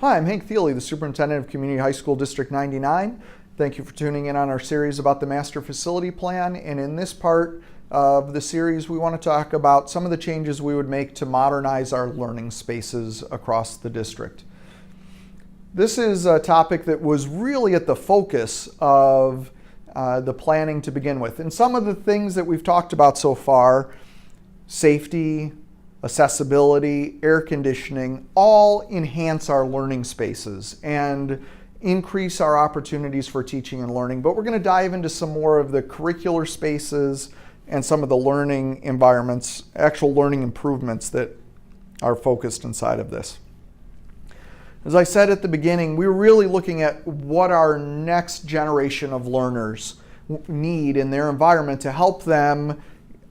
Hi, I'm Hank Thiele, the Superintendent of Community High School District 99. Thank you for tuning in on our series about the Master Facility Plan. And in this part of the series, we want to talk about some of the changes we would make to modernize our learning spaces across the district. This is a topic that was really at the focus of the planning to begin with. And some of the things that we've talked about so far, safety, accessibility, air conditioning, all enhance our learning spaces and increase our opportunities for teaching and learning. But we're going to dive into some more of the curricular spaces and some of the learning environments, actual learning improvements that are focused inside of this. As I said at the beginning, we're really looking at what our next generation of learners need in their environment to help them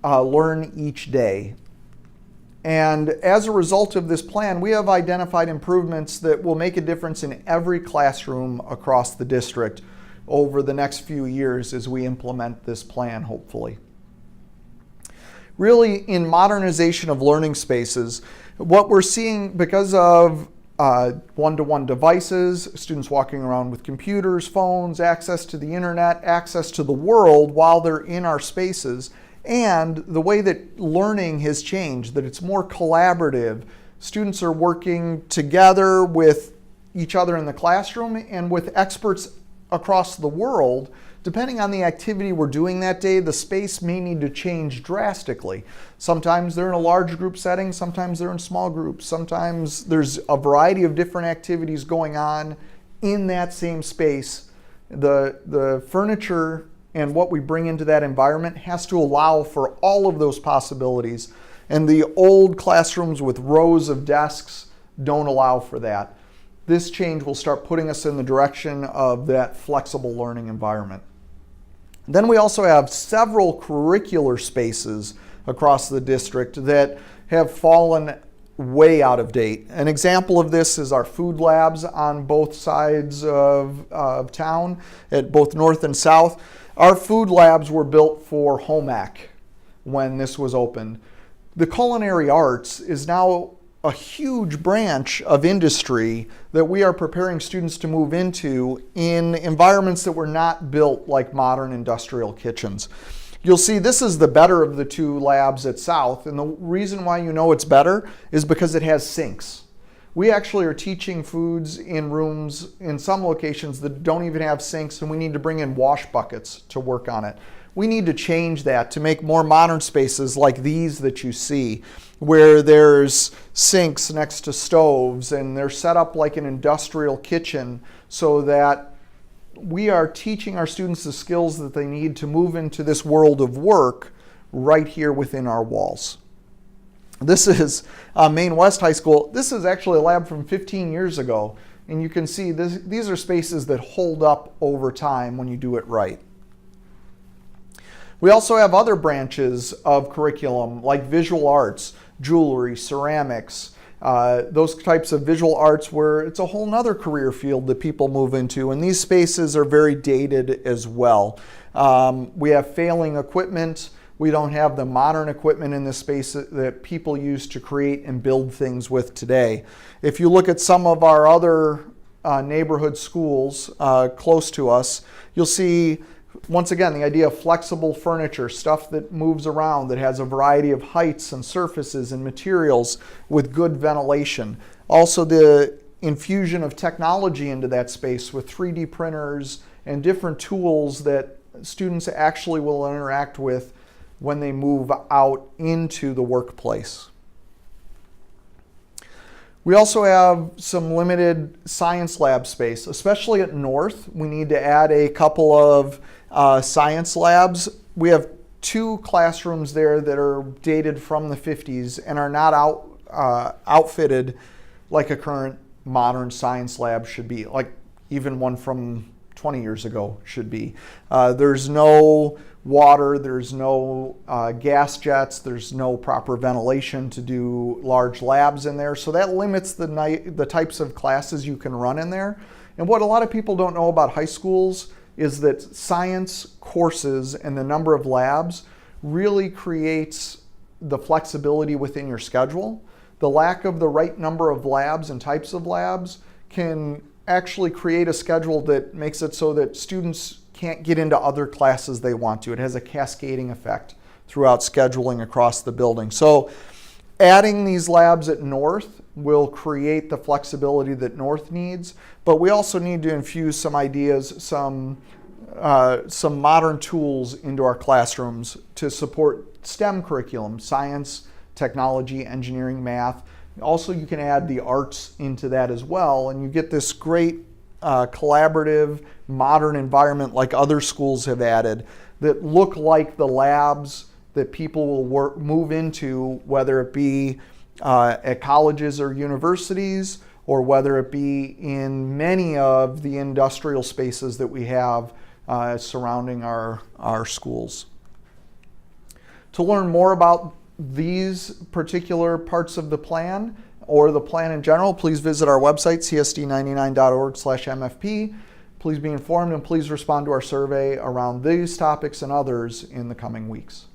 learn each day. And as a result of this plan, we have identified improvements that will make a difference in every classroom across the district over the next few years as we implement this plan, hopefully. Really, in modernization of learning spaces, what we're seeing because of one-to-one devices, students walking around with computers, phones, access to the internet, access to the world while they're in our spaces, and the way that learning has changed, that it's more collaborative. Students are working together with each other in the classroom and with experts across the world. Depending on the activity we're doing that day, the space may need to change drastically. Sometimes they're in a large group setting, sometimes they're in small groups, sometimes there's a variety of different activities going on in that same space. The furniture and what we bring into that environment has to allow for all of those possibilities. And the old classrooms with rows of desks don't allow for that. This change will start putting us in the direction of that flexible learning environment. Then we also have several curricular spaces across the district that have fallen way out of date. An example of this is our food labs on both sides of town, at both north and south. Our food labs were built for home ec when this was opened. The culinary arts is now a huge branch of industry that we are preparing students to move into in environments that were not built like modern industrial kitchens. You'll see this is the better of the two labs at South, and the reason why you know it's better is because it has sinks. We actually are teaching foods in rooms in some locations that don't even have sinks, and we need to bring in wash buckets to work on it. We need to change that to make more modern spaces like these that you see, where there's sinks next to stoves and they're set up like an industrial kitchen so that we are teaching our students the skills that they need to move into this world of work right here within our walls. This is Maine West High School. This is actually a lab from 15 years ago, and you can see these are spaces that hold up over time when you do it right. We also have other branches of curriculum like visual arts, jewelry, ceramics, those types of visual arts where it's a whole nother career field that people move into, and these spaces are very dated as well. We have failing equipment. We don't have the modern equipment in this space that people use to create and build things with today. If you look at some of our other neighborhood schools close to us, you'll see, once again, the idea of flexible furniture, stuff that moves around, that has a variety of heights and surfaces and materials with good ventilation. Also, the infusion of technology into that space with 3D printers and different tools that students actually will interact with when they move out into the workplace. We also have some limited science lab space, especially at North. We need to add a couple of science labs. We have two classrooms there that are dated from the 50s and are not outfitted like a current modern science lab should be, like even one from 20 years ago should be. There's no water, there's no gas jets, there's no proper ventilation to do large labs in there. So that limits the types of classes you can run in there. And what a lot of people don't know about high schools is that science courses and the number of labs really creates the flexibility within your schedule. The lack of the right number of labs and types of labs can actually create a schedule that makes it so that students can't get into other classes they want to. It has a cascading effect throughout scheduling across the building. So adding these labs at North will create the flexibility that North needs, but we also need to infuse some ideas, some modern tools into our classrooms to support STEM curriculum, science, technology, engineering, math. Also, you can add the arts into that as well, and you get this great collaborative, modern environment like other schools have added that look like the labs that people will move into, whether it be at colleges or universities, or whether it be in many of the industrial spaces that we have surrounding our schools. To learn more about these particular parts of the plan or the plan in general, please visit our website, csd99.org/MFP. Please be informed and please respond to our survey around these topics and others in the coming weeks.